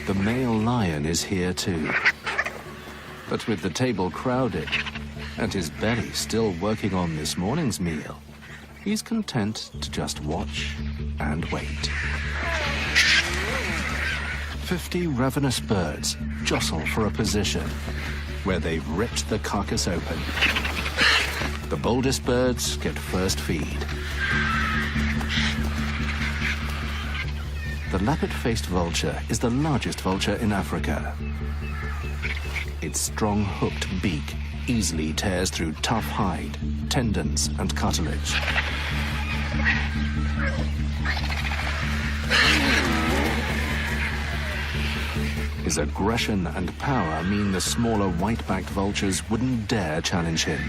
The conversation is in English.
The male lion is here too. But with the table crowded and his belly still working on this morning's meal, he's content to just watch and wait. 50 ravenous birds jostle for a position where they've ripped the carcass open. The boldest birds get first feed. The lappet-faced vulture is the largest vulture in Africa. Its strong hooked beak easily tears through tough hide, tendons, and cartilage. His aggression and power mean the smaller white-backed vultures wouldn't dare challenge him.